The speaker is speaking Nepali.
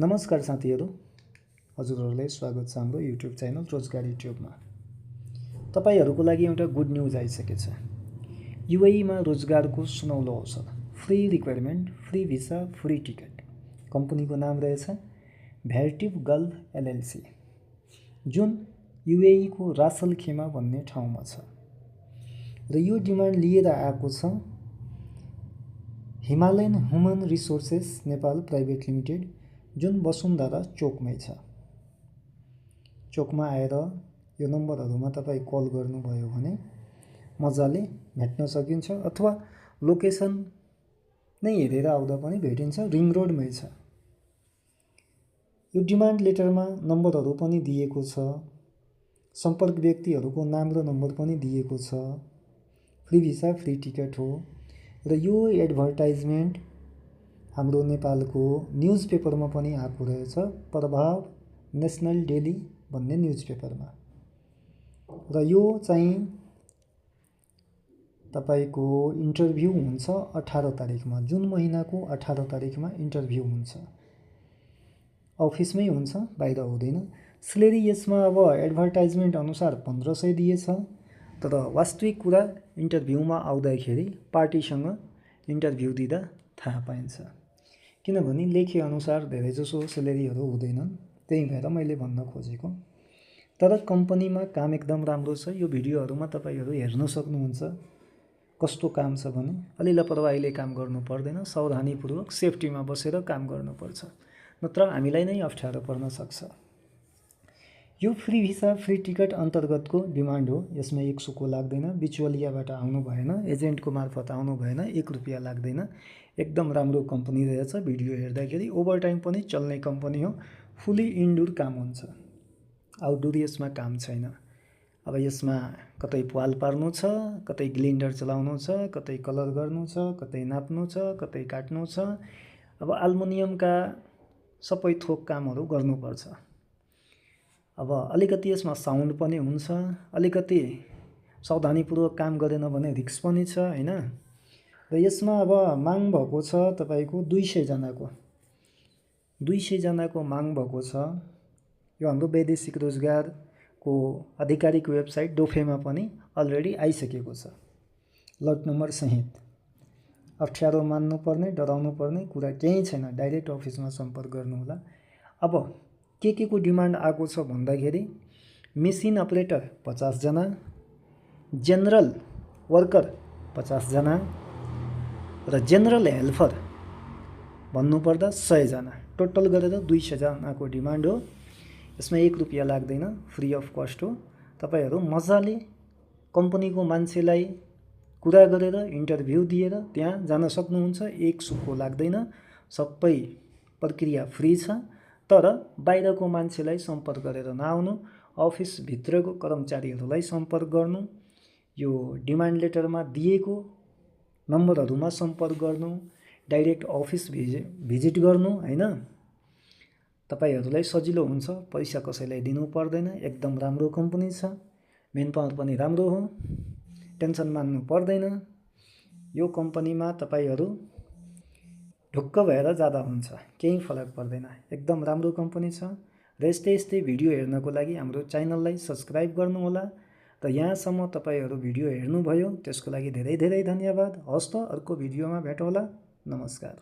नमस्कार साथीहरू, हजुरहरूलाई स्वागत छ हाम्रो युट्युब च्यानल रोजगार युट्युबमा। तपाईहरूको लागि एउटा गुड न्युज आइसकेछ। युएईमा रोजगारको सुनौलो अवसर, free requirement, free visa, free ticket. कम्पनीको नाम रहेछ भ्याटिभ गल्फ एलएलसी, जुन युएईको रासल खेमा भन्ने ठाउँमा छ र यो डिमान्ड लिएर आएको छ Himalayan human resources Nepal private limited, जुन वसुन्धरा चोकमै छ। चोकमा आएर यो नम्बरहरूमा तपाईँ कल गर्नुभयो भने मजाले भेट्न सकिन्छ, अथवा लोकेसन नै हेरेर आउँदा पनि भेटिन्छ। रिङ रोडमै छ। यो डिमान्ड लेटरमा नम्बरहरू पनि दिएको छ, सम्पर्क व्यक्तिहरूको नाम र नम्बर पनि दिएको छ। फ्री भिसा, फ्री टिकट हो र यो एडभर्टाइजमेन्ट हाम्रो नेपालको न्युज पेपरमा पनि आएको रहेछ, प्रभाव नेसनल डेली भन्ने न्युज पेपरमा। र यो चाहिँ तपाईको इन्टरभ्यू हुन्छ 18 तारिखमा, जुन महिनाको 18 तारिखमा इन्टरभ्यू हुन्छ। अफिसमै हुन्छ, बाहिर हुँदैन। स्यालेरी यसमा अब एडभर्टाइजमेन्ट अनुसार 1500 दिएछ, तर वास्तविक कुरा इन्टरभ्यूमा आउँदाखेरि पार्टीसँग इन्टरभ्यू दिँदा थाहा पाइन्छ। किनभने लेखे अनुसार धेरैजसो स्यालेरीहरू हुँदैनन्, त्यही भएर मैले भन्न खोजेको। तर कम्पनीमा काम एकदम राम्रो छ। यो भिडियोहरूमा तपाईँहरू हेर्न सक्नुहुन्छ कस्तो काम छ भने अलि लापरवाहीले काम गर्नु पर्दैन, सावधानीपूर्वक सेफ्टीमा बसेर काम गर्नुपर्छ, नत्र हामीलाई नै अप्ठ्यारो पर्न सक्छ। यो फ्री भिसा, फ्री टिकट अन्तर्गतको डिमान्ड हो। यसमा 1 सुको लाग्दैन, बिचवलियाबाट आउनु भएन, एजेन्टको मार्फत आउनु भएन, 1 रुपियाँ लाग्दैन। एकदम राम्रो कम्पनी रहेछ। भिडियो हेर्दाखेरि ओभरटाइम पनि चल्ने कम्पनी हो। फुली इन्डोर काम हुन्छ, आउटडोर यसमा काम छैन। अब यसमा कतै प्वाल पार्नु छ, कतै ग्लिन्डर चलाउनु छ, कतै कलर गर्नु छ, कतै नाप्नु छ, कतै काट्नु छ। अब एल्युमिनियमका सबै थोक कामहरू गर्नुपर्छ। अब अलिकति यसमा साउन्ड पनि हुन्छ, अलिकति सावधानीपूर्वक काम गरेन भने रिस्क पनि छ, हैन। र यसमा अब माग भएको छ तपाईको 200 जनाको। 200 जनाको माग भएको छ। यो हाम्रो वैदेशिक रोजगारको आधिकारिक वेबसाइट डोफेमा पनि अलरेडी आइसकेको छ, लट नम्बर सहित। अप्ठ्यारो मान्नुपर्ने, डराउनु पर्ने कुरा केही छैन। डाइरेक्ट अफिसमा सम्पर्क गर्नुहोला। अब के को डिमान्ड आएको छ भन्दाखेरि मेसिन अपरेटर 50 जना, जेनरल वर्कर 50 जना र जेनरल हेल्पर भन्नुपर्दा 100 जना। टोटल गरेर 200 जनाको डिमान्ड हो। यसमा 1 रुपियाँ लाग्दैन, फ्री अफ कस्ट हो। तपाईहरू मजाले कम्पनीको मान्छेलाई कुरा गरेर इन्टरभ्यू दिएर त्यहाँ जान सक्नुहुन्छ। 1 सुको लाग्दैन, सबै प्रक्रिया फ्री छ। तर बाहिरको मान्छेलाई सम्पर्क गरेर नआउनु, अफिसभित्रको कर्मचारीहरूलाई सम्पर्क गर्नु, यो डिमान्ड लेटरमा दिएको नम्बरहरूमा सम्पर्क गर्नु, डाइरेक्ट अफिस भिजिट गर्नु, हैन। तपाईहरूलाई सजिलो हुन्छ, पैसा कसैलाई दिनु पर्दैन। एकदम राम्रो कम्पनी छ, मेन पावर पनि राम्रो हो, टेन्सन मान्नु पर्दैन। यो कम्पनीमा तपाईहरू ढुक्क भएर जाँदा हुन्छ, केही फरक पर्दैन। एकदम राम्रो कम्पनी छ। र यस्तै भिडियो हेर्नको लागि हाम्रो च्यानललाई सब्स्क्राइब गर्नुहोला। र यहाँसम्म तपाईहरू भिडियो हेर्नुभयो त्यसको लागि धेरै धेरै धन्यवाद। हस्त अर्को भिडियोमा भेटौँला। नमस्कार।